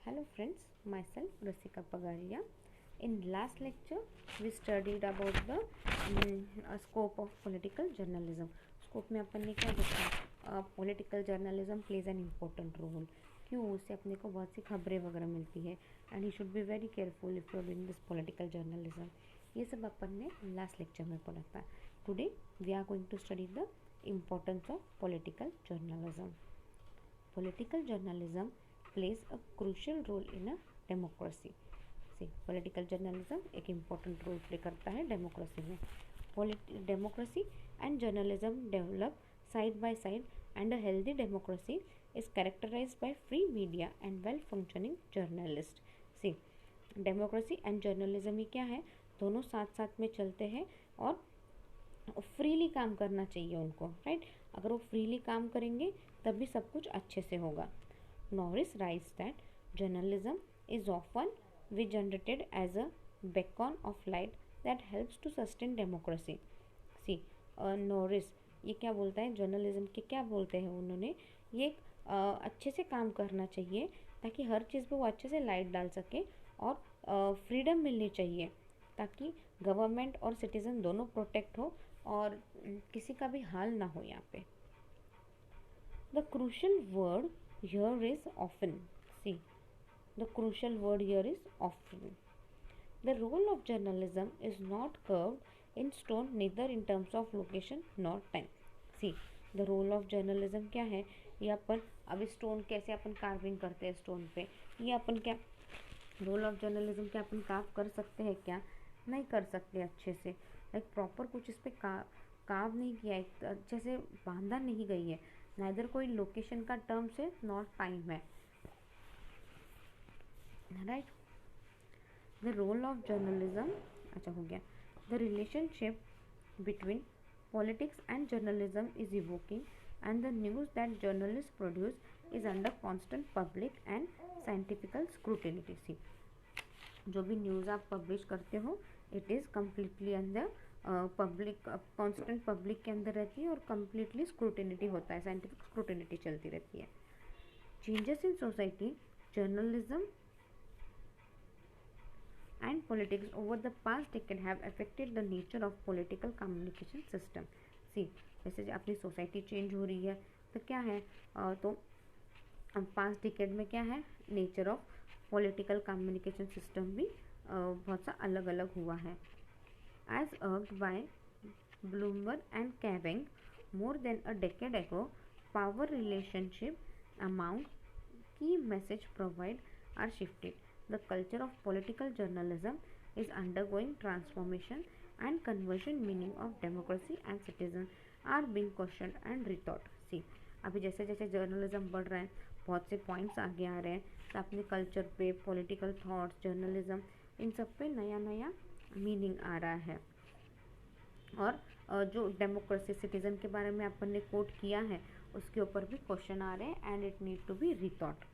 Hello friends, myself Rasika Pagaria. In last lecture, we studied about the scope of political journalism. Scope में अपन ने क्या देखा? Political journalism plays an important role. क्यों? उससे अपने को बहुत सी खबरें वगैरह मिलती है and he should be very careful if you are doing this political journalism. ये सब अपन ने last lecture में पढ़ा था. Today we are going to study the importance of political journalism. Political journalism plays a crucial role in a democracy. See, political journalism एक important role play करता है democracy में. Democracy and journalism develop side by side, and a healthy democracy is characterized by free media and well-functioning journalists. See, democracy and journalism ही क्या है? दोनों साथ साथ में चलते हैं और फ्रीली काम करना चाहिए उनको, राइट? अगर वो फ्रीली काम करेंगे तभी सब कुछ अच्छे से होगा. Norris writes that journalism is often generated as a beacon of light that helps to sustain democracy. See, Norris ये क्या बोलता है? जर्नलिज्म के क्या बोलते हैं उन्होंने? ये अच्छे से काम करना चाहिए ताकि हर चीज़ पे वो अच्छे से लाइट डाल सके और फ्रीडम मिलनी चाहिए ताकि गवर्नमेंट और सिटीज़न दोनों प्रोटेक्ट हो और किसी का भी हाल ना हो यहाँ पे. The crucial word here is often. See, the crucial word here is often. The role of journalism is not carved in stone, neither in terms of location nor time. See, the role of journalism क्या है? ये अपन अभी stone कैसे अपन carving करते हैं stone पे, ये अपन क्या रोल ऑफ जर्नलिज्म क्या अपन कार्व कर सकते हैं क्या? नहीं कर सकते अच्छे से. लाइक प्रॉपर कुछ इस पे कार्व नहीं किया है, अच्छे से बांधा नहीं गई है. नाइदर कोई लोकेशन का टर्म्स है नॉट टाइम है, right? The role of journalism, अच्छा हो गया. The relationship between politics and journalism is evoking and the news that journalist produce is under constant public and scientific scrutiny. See, जो भी news आप publish करते हो it is completely under public, constant public के अंदर रहती है और कम्प्लीटली स्क्रूटिनिटी होता है, साइंटिफिक स्क्रूटिनिटी चलती रहती है. Changes in society, journalism and politics over the past decade have affected the nature of political communication system. See, जैसे अपनी सोसाइटी चेंज हो रही है तो क्या है, तो पास्ट डिकेड में क्या है, nature of political communication system भी बहुत सा अलग अलग हुआ है. As argued by Bloomberg and Kavanagh more than a decade ago, power relationship among key message provide are shifted. The culture of political journalism is undergoing transformation and conversion. Meaning of democracy and citizen are being questioned and rethought. See, अभी जैसे जैसे journalism बढ़ रहा है बहुत से points आगे आ रहे हैं तो अपने कल्चर पे, पॉलिटिकल थॉट्स, जर्नलिज्म, इन सब पे नया नया मीनिंग आ रहा है. और जो डेमोक्रेसी, सिटीजन के बारे में अपन ने कोट किया है उसके ऊपर भी क्वेश्चन आ रहे हैं and it need to be rethought.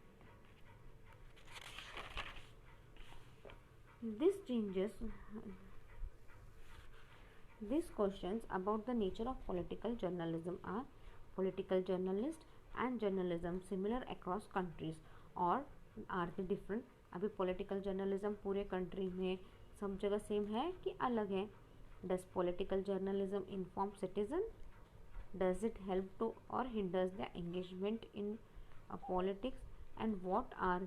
These questions about the nature of political journalism are: political journalist and journalism similar across countries or are they different? अभी political journalism पूरे कंट्री में सब जगह सेम है कि अलग है? Does political journalism inform citizen? Does it help to or hinders the engagement in politics? And what are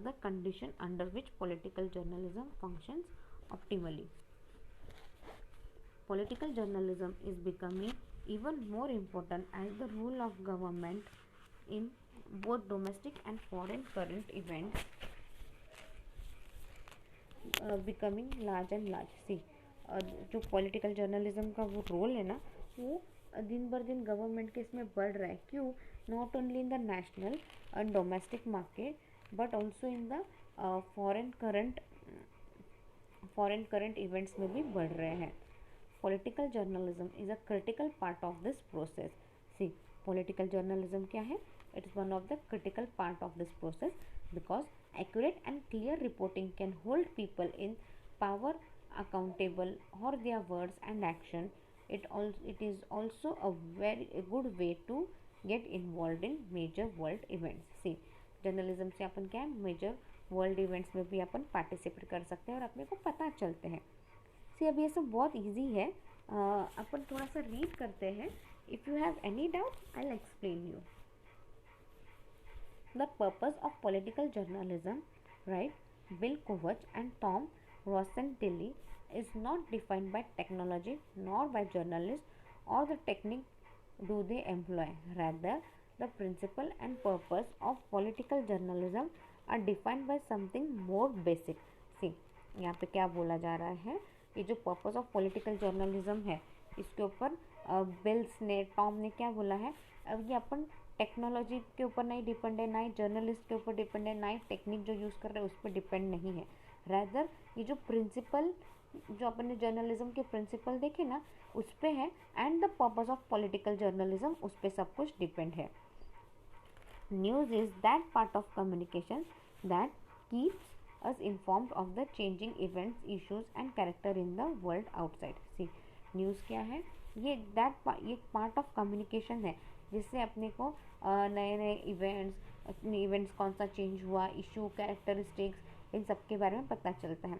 the conditions under which political journalism functions optimally? Political journalism is becoming even more important as the role of government in both domestic and foreign current events becoming large and large. See, जो political journalism का वो role है ना, वो दिन भर दिन government के इसमें बढ़ रहा है. क्यों? Not only in the national and domestic market but also in the foreign current events में भी बढ़ रहे हैं. Political journalism is a critical part of this process. See, political journalism क्या है? It is one of the critical part of this process because accurate and clear reporting can hold people in power accountable for their words and action. It is also a very good way to get involved in major world events. See, journalism से अपन क्या है, major world events में भी अपन participate कर सकते हैं और अपने को पता चलते हैं। सी अब ये सब बहुत ईजी है, अपन थोड़ा सा रीड करते हैं. If you have any doubt I will explain you. The purpose of political journalism, right, Bill Kovach and Tom Rosenthal, is not defined by technology nor by journalists or the technique do they employ. Rather, the principle and purpose of political journalism are defined by something more basic. See, यहाँ पे क्या बोला जा रहा है, ये जो purpose of political journalism है इसके ऊपर बिल्स ने, टॉम ने क्या बोला है, अब ये अपन टेक्नोलॉजी के ऊपर नहीं डिपेंड है, ना ही जर्नलिस्ट के ऊपर डिपेंड है, ना ही टेक्निक जो यूज़ कर रहे हैं उस पर डिपेंड नहीं है. रैदर ये जो प्रिंसिपल, जो अपन ने जर्नलिज्म के प्रिंसिपल देखे ना उस पर है, and the purpose of political journalism उस पर सब कुछ डिपेंड है. News is that part of communication that keeps us informed of the changing events, issues and character in the world outside. See, news क्या है, ये पार्ट ऑफ कम्युनिकेशन है जिससे अपने को नए नए इवेंट्स कौन सा चेंज हुआ, इशू, कैरेक्टरिस्टिक्स, इन सब के बारे में पता चलता है.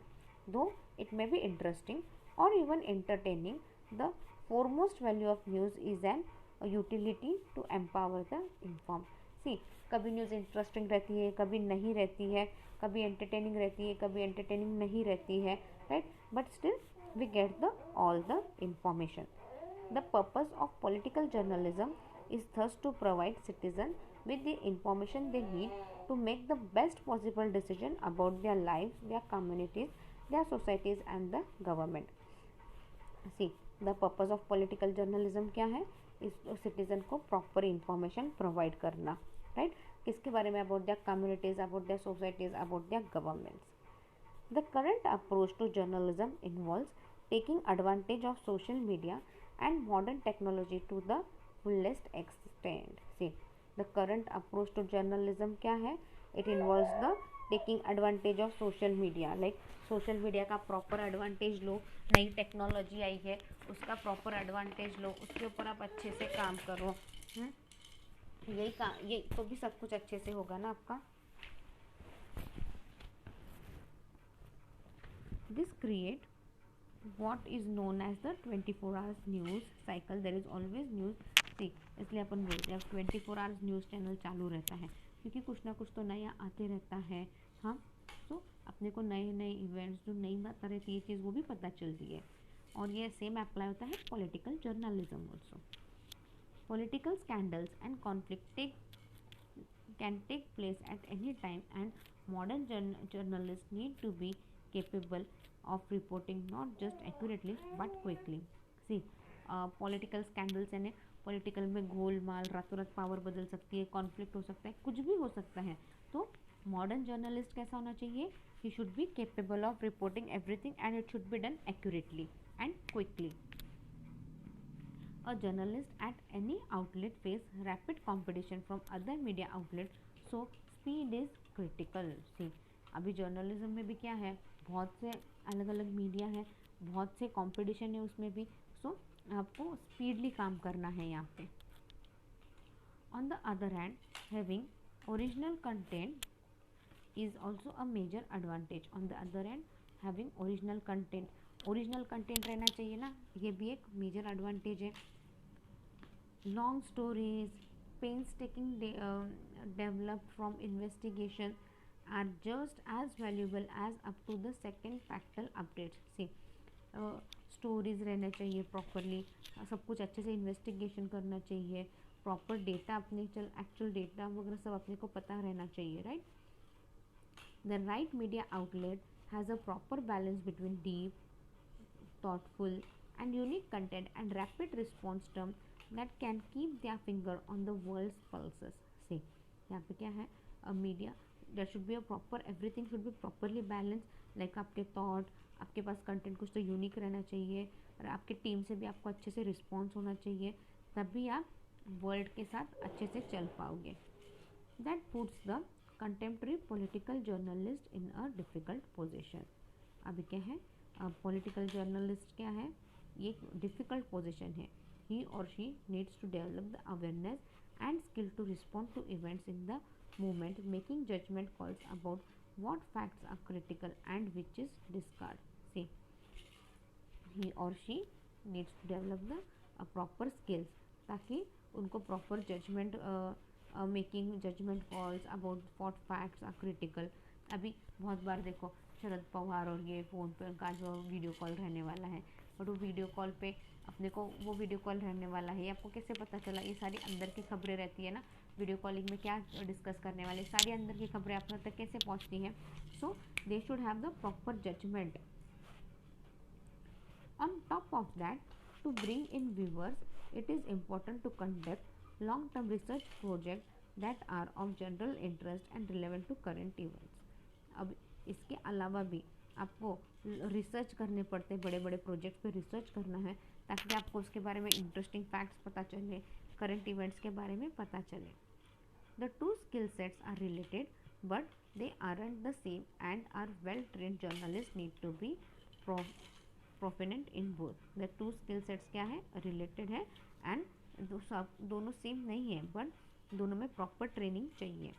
Though it may be interesting और even entertaining, the foremost value of news is an utility to empower the inform. See, कभी न्यूज़ इंटरेस्टिंग रहती है, कभी नहीं रहती है, कभी एंटरटेनिंग रहती है, कभी एंटरटेनिंग नहीं रहती है, right, but still we get the all the information. The purpose of political journalism is thus to provide citizens with the information they need to make the best possible decision about their lives, their communities, their societies and the government. See, the purpose of political journalism क्या है, इस citizen को proper information provide करना, right, किसके बारे में, about their communities, about their societies, about their governments. The current approach to journalism involves taking advantage of social media and modern technology to the fullest extent. See, the current approach to journalism क्या है, it involves the taking advantage of social media, like social media का proper advantage लो, नई technology आई है उसका proper advantage लो, उसके ऊपर आप अच्छे से काम करो. ये तो भी सब कुछ अच्छे से होगा ना आपका. This create what is known as the 24 hours news cycle. There is always news. इसलिए अपन बोलते हैं 24 आवर्स न्यूज़ चैनल चालू रहता है क्योंकि कुछ ना कुछ तो नया आते रहता है. हाँ, तो अपने को नए नए इवेंट्स, जो नई बात रहती है ये चीज़ वो भी पता चलती है. और ये सेम अप्लाई होता है political journalism also. Political scandals and conflict can take place at any time and modern journalist need to be capable of reporting not just accurately but quickly. See, political scandals यानी political में गोलमाल, रातों रात power बदल सकती है, conflict हो सकता है, कुछ भी हो सकता है. तो मॉडर्न जर्नलिस्ट कैसा होना चाहिए, he should be capable of reporting everything and it should be done accurately and quickly. A journalist at any outlet face rapid competition from other media outlet, so speed is critical. See, अभी journalism में भी क्या है, बहुत से अलग अलग media है, बहुत से कॉम्पिटिशन है उसमें भी, सो आपको स्पीडली काम करना है यहाँ पे. On the other hand, having original content is also a major advantage. On the other hand, having original content रहना चाहिए ना, ये भी एक मेजर एडवांटेज है. Long stories, painstaking developed from investigation are just as valuable as up to the second factual updates. See, stories रहना चाहिए properly, सब कुछ अच्छे से इन्वेस्टिगेशन करना चाहिए, प्रॉपर डेटा अपने एक्चुअल डेटा वगैरह सब अपने को पता रहना चाहिए, right. The right media outlet has a proper balance between deep, thoughtful and unique content and rapid response term that can keep their finger on the world's pulses. See, यहाँ पे क्या है, media, there should be a proper, everything should be properly balanced, like आपके thought, आपके पास content कुछ तो unique रहना चाहिए और आपके टीम से भी आपको अच्छे से रिस्पॉन्स होना चाहिए, तभी आप वर्ल्ड के साथ अच्छे से चल पाओगे. That puts the contemporary political journalist in a difficult position. अभी क्या है, पॉलिटिकल जर्नलिस्ट क्या है, ये डिफ़िकल्ट पोजीशन है. He or she needs to develop the awareness and skill to respond to events in the movement, making judgment calls about what facts are critical and which is discard. See, he or she needs to develop the proper skills ताकि उनको proper judgment making judgment calls about what facts are critical. अभी बहुत बार देखो शरद पवार और ये phone पे उनका जो वीडियो कॉल रहने वाला है, बट वो वीडियो कॉल पे अपने को वो वीडियो कॉल रहने वाला है, आपको कैसे पता चला? ये सारी अंदर की खबरें रहती है ना, वीडियो कॉलिंग में क्या डिस्कस करने वाले, सारी अंदर की खबरें आप तक कैसे पहुंचती हैं? So they should have the proper judgement. On top of that, to bring in viewers, it is important to conduct long-term research projects that are of general interest and relevant to current events. अब इसके अलावा भी आपको research करने पड़ते हैं, बड़े बड़े प्रोजेक्ट पे रिसर्च करना है ताकि आपको उसके बारे में इंटरेस्टिंग फैक्ट्स पता चले, करंट इवेंट्स के बारे में पता चले. The two skill sets are related but they aren't the same and our well-trained journalists need to be proficient in both. The two skill sets क्या है? Related है and दोनों सेम नहीं है but दोनों में प्रॉपर ट्रेनिंग चाहिए.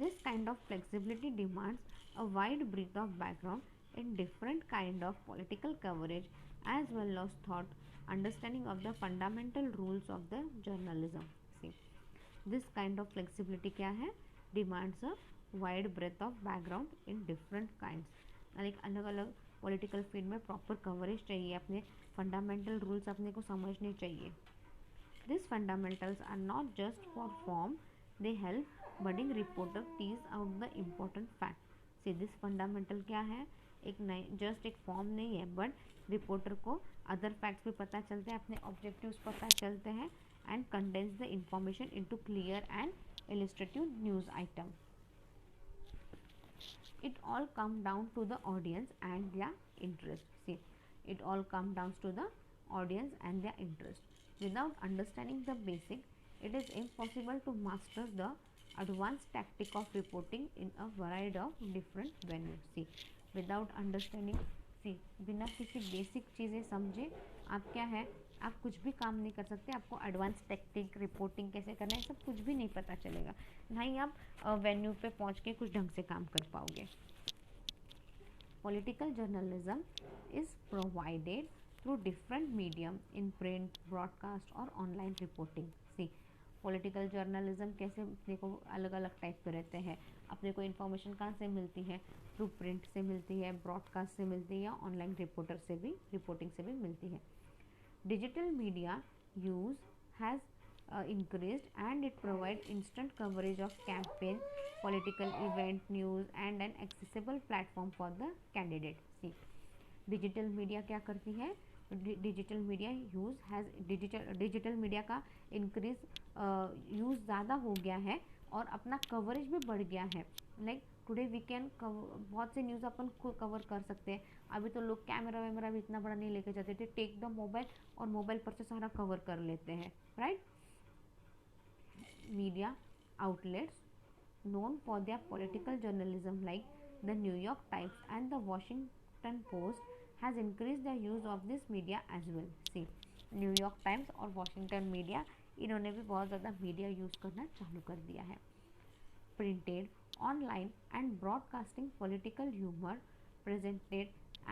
This kind of flexibility demands a wide breadth of background in different kind of political coverage as well as thought understanding of the fundamental rules of the journalism. See, this kind of flexibility क्या है? Demands a wide breadth of background in different kinds. Like अलग अलग political field में proper coverage चाहिए, अपने fundamental rules अपने को समझने चाहिए. This fundamentals are not just for form, they help budding reporter tease out the important fact. See, this fundamental क्या है? एक नई जस्ट एक फॉर्म नहीं है बट रिपोर्टर को अदर फैक्ट्स भी पता चलते हैं, अपने ऑब्जेक्टिव्स पता चलते हैं and condense the information into clear and illustrative news item. It all comes down to the audience and their interest. See, it all comes down to the audience and their interest. Without understanding the basic, it is impossible to master the advanced tactic of reporting in a variety of different venues. See, without understanding, see, बिना किसी basic चीज़ें समझे आप क्या है, आप कुछ भी काम नहीं कर सकते. आपको एडवांस टेक्निक रिपोर्टिंग कैसे करना है सब कुछ भी नहीं पता चलेगा, ना ही आप वेन्यू पे पहुंच के कुछ ढंग से काम कर पाओगे. Political journalism is provided through different medium in print, broadcast और ऑनलाइन रिपोर्टिंग. सी, पॉलिटिकल जर्नलिज्म कैसे अपने को अलग अलग टाइप के रहते हैं. अपने को इन्फॉर्मेशन कहाँ से मिलती है? थ्रू प्रिंट से मिलती है, ब्रॉडकास्ट से मिलती है या ऑनलाइन रिपोर्टिंग से भी मिलती है. Digital media use has increased and it provides instant coverage of campaign, political event, news and an accessible platform for the candidate. See, digital media क्या करती है? Digital media use has digital media का increase use ज़्यादा हो गया है और अपना कवरेज भी बढ़ गया है. लाइक टुडे वी कैन बहुत से न्यूज़ अपन खुद कवर कर सकते हैं. अभी तो लोग कैमरा वैमरा भी इतना बड़ा नहीं लेके जाते थे, टेक द मोबाइल और मोबाइल पर से सारा कवर कर लेते हैं, right. Media outlets known for their political journalism like the New York Times and the Washington Post has increased the use of this media as well. See, New York Times और Washington media इन्होंने भी बहुत ज़्यादा media use करना चालू कर दिया है. Printed, online and broadcasting political humor presented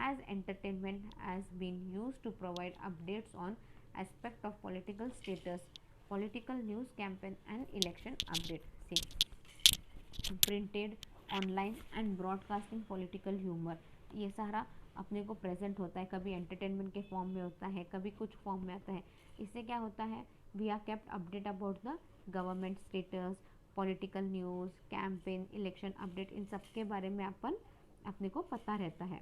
as entertainment has been used to provide updates on aspect of political status, political news campaign and election update. See, printed, online and broadcasting political humour, ये सारा अपने को present होता है. कभी entertainment के form में होता है, कभी कुछ फॉर्म में आता है. इससे क्या होता है? We are kept update about the government status, political news, campaign, election update, इन सब के बारे में अपने को पता रहता है.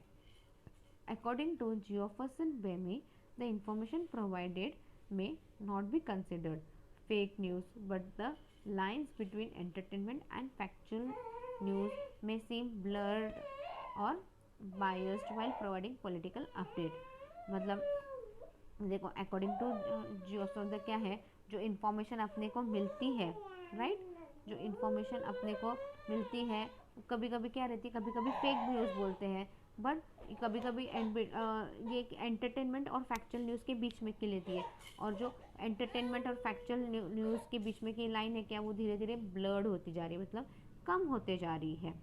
According to Jefferson Bemi, the information provided may not be considered fake news but the lines between entertainment and factual news may seem blurred or biased while providing political update. मतलब देखो, अकॉर्डिंग टू जियोफर्सन क्या है, जो information अपने को मिलती है, right, जो इन्फॉर्मेशन अपने को मिलती है कभी कभी क्या रहती है, कभी कभी फेक न्यूज़ बोलते हैं, बट कभी कभी ये एंटरटेनमेंट और फैक्चुअल न्यूज़ के बीच में की लेती है, और जो एंटरटेनमेंट और फैक्चुअल न्यूज़ के बीच में की लाइन है क्या, वो धीरे धीरे ब्लर्ड होती जा रही है, मतलब कम होते जा रही है.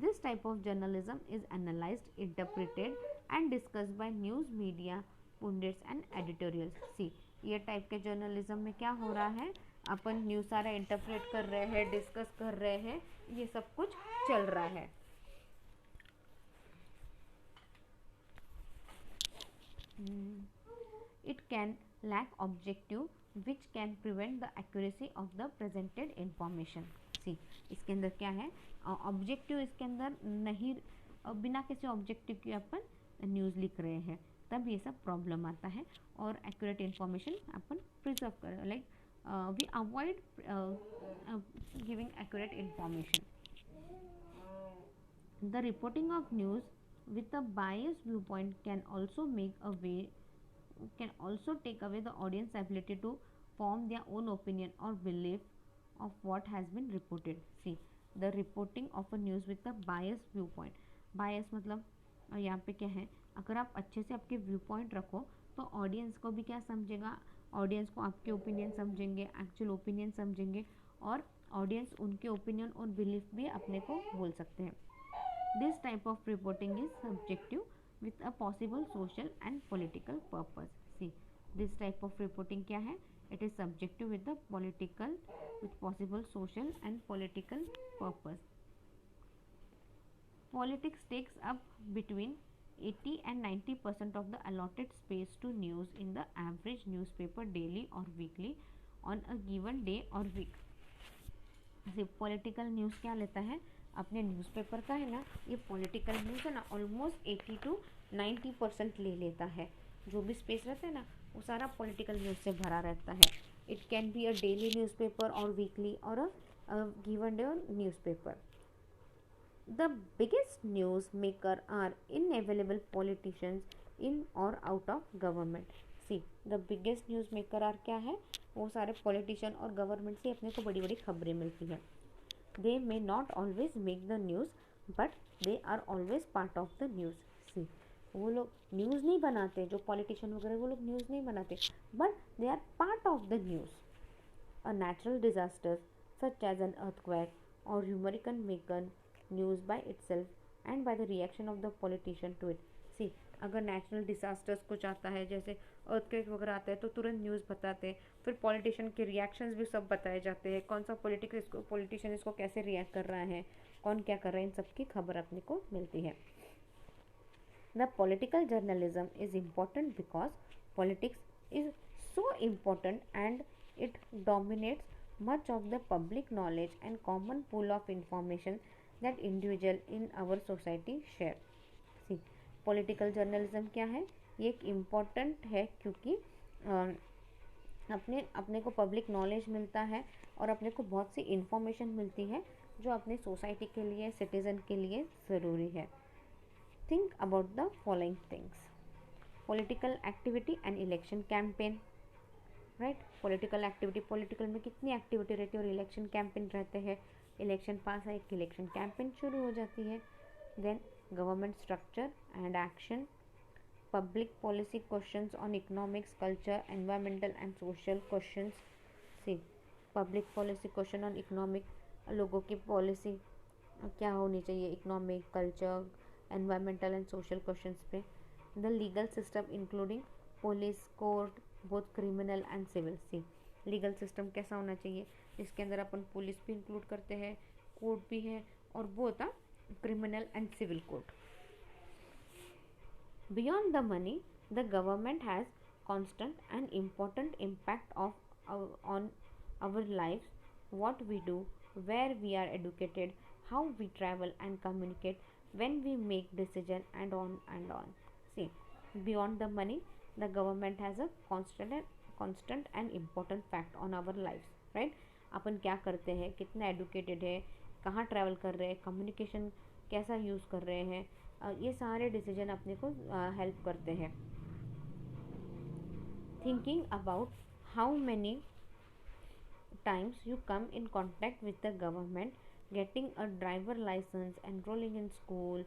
This type of journalism is analyzed, interpreted and discussed by news media, pundits and editorials. See, ये टाइप के जर्नलिज्म में क्या हो रहा है, अपन न्यूज़ सारा इंटरप्रेट कर रहे हैं, डिस्कस कर रहे हैं, ये सब कुछ चल रहा है. It can lack objective which can prevent the accuracy of the presented information. See, इसके अंदर क्या है, ऑब्जेक्टिव इसके अंदर नहीं, बिना किसी ऑब्जेक्टिव के अपन न्यूज़ लिख रहे हैं, तब ये सब प्रॉब्लम आता है. और एक्यूरेट इन्फॉर्मेशन अपन प्रिजर्व करें, like we avoid giving accurate information. The reporting of news with a biased viewpoint can also take away the audience ability to form their own opinion or belief of what has been reported. See, the reporting of a news with a biased viewpoint. Bias मतलब यहाँ पे क्या है, अगर आप अच्छे से आपके व्यू पॉइंट रखो तो ऑडियंस को भी क्या समझेगा, ऑडियंस को आपके ओपिनियन समझेंगे, एक्चुअल ओपिनियन समझेंगे, और ऑडियंस उनके ओपिनियन और बिलीफ भी अपने को बोल सकते हैं. This type of reporting is subjective with a possible social and political purpose. See, this type of reporting क्या है, it is subjective with the with possible social and political purpose. Politics takes up between 80 and 90% of the allotted space to news in the average newspaper daily or weekly on a given day or week. Political news क्या लेता है, अपने newspaper का है ना, ये political news है ना, ऑलमोस्ट 80 to 90% ले लेता है. जो भी स्पेस रहता है ना, वो सारा पॉलिटिकल न्यूज़ से भरा रहता है. It can be a daily newspaper और वीकली और a given day newspaper. The biggest news maker are unavailable politicians in और out of government. See, the biggest news maker are क्या है, वो सारे पॉलिटिशियन और गवर्नमेंट से अपने को बड़ी बड़ी खबरें मिलती हैं. They may not always make the news but they are always part of the news. See, वो लोग न्यूज़ नहीं बनाते, जो पॉलिटिशियन वगैरह वो लोग न्यूज़ नहीं बनाते, but they are part of the news. A natural disaster such as an earthquake और hurricane makes news by itself and by the reaction of the politician to it. See, अगर natural disasters कुछ आता है, जैसे earthquake वगैरह आता है, तो तुरंत न्यूज़ बताते हैं, फिर पॉलिटिशियन के रिएक्शंस भी सब बताए जाते हैं, कौन सा पॉलिटिशियन इसको कैसे रिएक्ट कर रहा है, कौन क्या कर रहा है, इन सब की खबर अपने को मिलती है. The political journalism is important because politics is so important and it dominates much of the public knowledge and common pool of information that individual in our society share. See, political journalism क्या है, ये एक important है क्योंकि अपने को public knowledge मिलता है और अपने को बहुत सी इंफॉर्मेशन मिलती है जो अपने सोसाइटी के लिए, सिटीज़न के लिए ज़रूरी है. Think about the following things. Political activity and election campaign. Right, political activity, political में कितनी एक्टिविटी रहती है, और इलेक्शन कैंपेन रहते हैं. इलेक्शन पास है, इलेक्शन कैंपेन शुरू हो जाती है. Then government structure and action, public policy questions on economics, culture, environmental and social questions. See, public policy question on economic, लोगों की पॉलिसी क्या होनी चाहिए, economic, culture, environmental and social questions पे. The legal system including police, court, both criminal and civil. See, legal system कैसा होना चाहिए, इसके अंदर अपन पुलिस भी इंक्लूड करते हैं, कोर्ट भी है, और both criminal and civil court. Beyond the money, the government has constant and important impact on our lives, what we do, where we are educated, how we travel and communicate, when we make decision, and on and on. See, beyond the money, the government has a constant and important fact on our lives, right? अपन क्या करते हैं, कितना educated है, कहाँ travel कर रहे हैं, communication कैसा यूज़ कर रहे हैं, ये सारे डिसीजन अपने को हेल्प करते हैं. Thinking about how many times you come in contact with the government, getting a driver license, enrolling in school,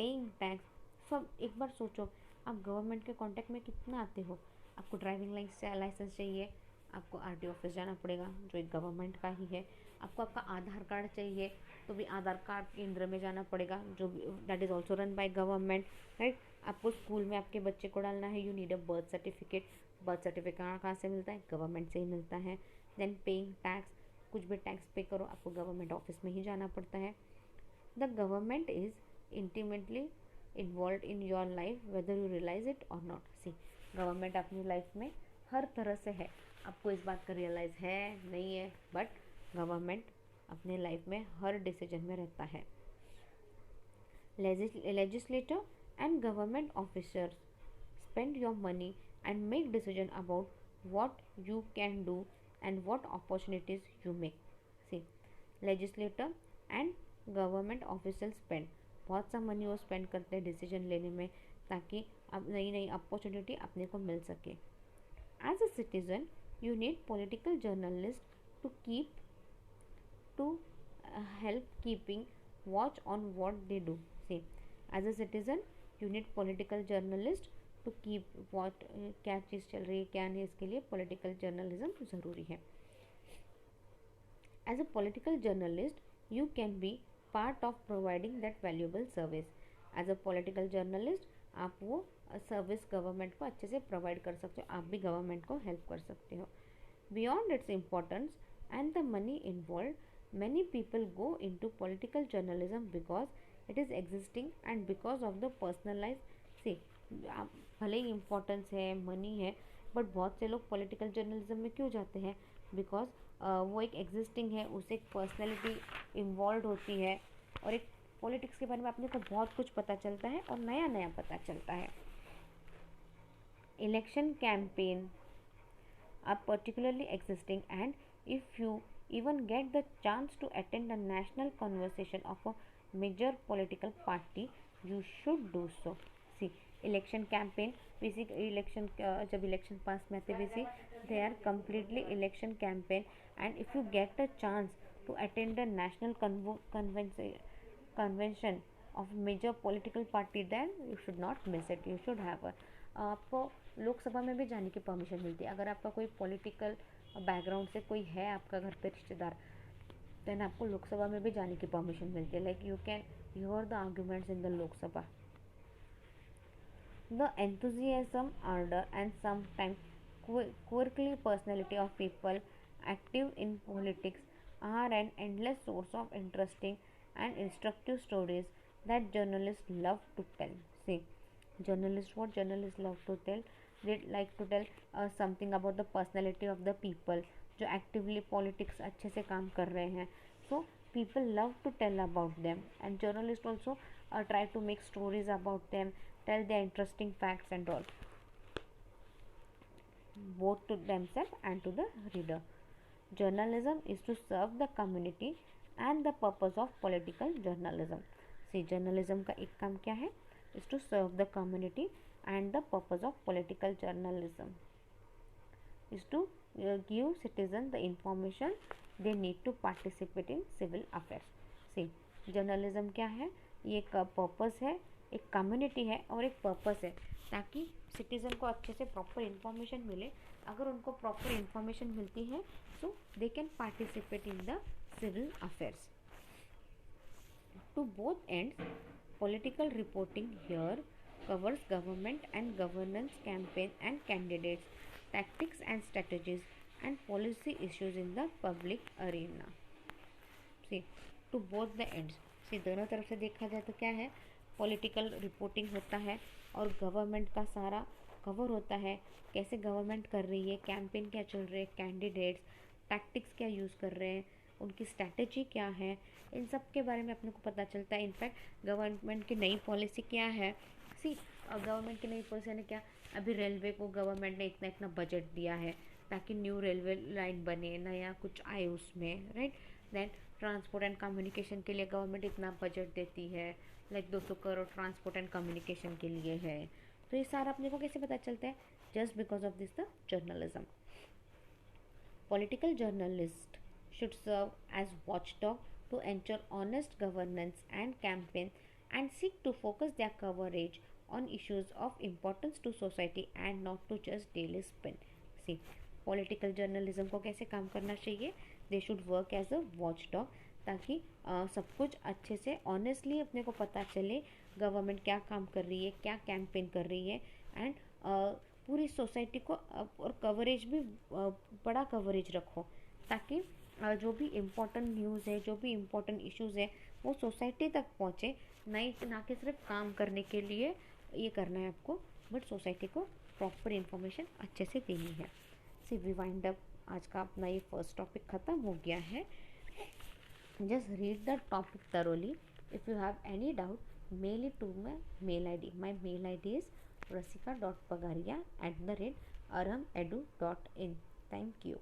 paying tax. सब एक बार सोचो, आप गवर्नमेंट के कांटेक्ट में कितना आते हो। आपको ड्राइविंग लाइसेंस चाहिए, आपको आरटीओ ऑफिस जाना पड़ेगा जो एक गवर्नमेंट का ही है। आपको आपका आधार कार्ड चाहिए तो भी आधार कार्ड केंद्र में जाना पड़ेगा जो that is also run by government, right. आपको स्कूल में आपके बच्चे को डालना है, you need a birth certificate. Birth certificate कहाँ से मिलता है, गवर्नमेंट से ही मिलता है। देन पेइंग टैक्स, कुछ भी टैक्स पे करो आपको गवर्नमेंट ऑफिस में ही जाना पड़ता है। The government is intimately involve in your life whether you realise it or not. See, government अपनी लाइफ में हर तरह से है, आपको इस बात का रियलाइज़ है नहीं है, बट गवर्नमेंट अपने लाइफ में हर डिसीजन में रहता है। Legislator and government officers spend your money and make decision about what you can do and what opportunities you make. See, legislator and government officials spend बहुत सा मनी वो spend करते हैं डिसीजन लेने में ताकि अब नई नई अपॉर्चुनिटी अपने को मिल सके। As a citizen you need political journalists to help keeping watch on what they do. See, as a citizen you need political journalist to keep what क्या चीज़ चल रही है क्या नहीं, इसके लिए political journalism ज़रूरी है। As a political journalist you can be part of providing that valuable service. As a political journalist आप वो सर्विस गवर्नमेंट को अच्छे से प्रोवाइड कर सकते हो, आप भी गवर्नमेंट को हेल्प कर सकते हो। Beyond its importance and the money involved, many people go into political journalism because it is existing and because of the personalized. See, भले ही इम्पोर्टेंस है मनी है, बट बहुत से लोग पॉलिटिकल जर्नलिज्म में क्यों जाते हैं, बिकॉज वो एक एग्जिस्टिंग है, उससे एक पर्सनैलिटी इन्वॉल्व होती है और एक पॉलिटिक्स के बारे में अपने को बहुत कुछ पता चलता है और नया नया पता चलता है। Election campaign are particularly existing, and if you even get the chance to attend a national conversation of a major political party you should do so. See, election campaign basic election जब election pass में आते वैसे they are completely election campaign, and if you get a chance to attend a national convention of major political party then you should not miss it. You should have a आपको लोकसभा में भी जाने की permission मिलती है अगर आपका कोई पॉलिटिकल बैकग्राउंड से कोई है आपका घर पे रिश्तेदार, देन आपको लोकसभा में भी जाने की परमिशन मिलती है। Like you can hear the arguments in the Lok Sabha. The enthusiasm, ardor and sometimes quirky personality of people active in politics are an endless source of interesting and instructive stories that journalists love to tell. See, what journalists love to tell, they like to tell something about the personality of the people जो actively politics अच्छे से काम कर रहे हैं। So people love to tell about them and journalists also try to make stories about them, tell their interesting facts and all, both to themselves and to the reader. Journalism is to serve the community and the purpose of political journalism. See, journalism का एक काम क्या है, is to serve the community and the purpose of political journalism is to give citizens the information they need to participate in civil affairs. See, journalism क्या है, ये एक purpose है, एक कम्युनिटी है और एक पर्पस है ताकि सिटीज़न को अच्छे से प्रॉपर इन्फॉर्मेशन मिले। अगर उनको प्रॉपर इन्फॉर्मेशन मिलती है so they can participate in the civil affairs. To both ends, political reporting here covers government and governance campaign and candidates, tactics and strategies and policy issues in the public arena. See, to both the ends. See, दोनों तरफ से देखा जाए तो क्या है, political reporting होता है और गवर्नमेंट का सारा कवर होता है, कैसे गवर्नमेंट कर रही है, कैंपेन क्या चल रहे हैं, कैंडिडेट्स टैक्टिक्स क्या यूज़ कर रहे हैं, उनकी स्ट्रैटेजी क्या है, इन सब के बारे में अपने को पता चलता है। इनफैक्ट गवर्नमेंट की नई पॉलिसी क्या है। सी, गवर्नमेंट की नई पॉलिसी ने क्या, अभी रेलवे को गवर्नमेंट ने इतना इतना बजट दिया है ताकि न्यू रेलवे लाइन बने, नया कुछ आए उसमें, right. Then transport and communication के लिए गवर्नमेंट इतना बजट देती है, like 200 crore transport and communication के लिए है। तो ये सारा अपने को कैसे पता चलता है, just because of this the journalism. Political journalists should serve as watchdog to ensure honest governance and campaign and seek to focus their coverage on issues of importance to society and not to just daily spin. See, political journalism को कैसे काम करना चाहिए, they should work as a watchdog, ताकि सब कुछ अच्छे से ऑनेस्टली अपने को पता चले गवर्नमेंट क्या काम कर रही है, क्या कैंपेन कर रही है, एंड पूरी सोसाइटी को और कवरेज भी बड़ा कवरेज रखो, ताकि जो भी इम्पोर्टेंट न्यूज़ है, जो भी इम्पोर्टेंट इश्यूज़ है, वो सोसाइटी तक पहुँचे, नहीं ना कि सिर्फ काम करने के लिए ये करना है आपको, बट सोसाइटी को प्रॉपर इन्फॉर्मेशन अच्छे से देनी है। सी वी वाइंड अप, आज का अपना ये फर्स्ट टॉपिक ख़त्म हो गया है। Just read the topic thoroughly. If you have any doubt, mail it to my mail ID. My mail ID is rasika.pagaria@aramedu.in. Thank you.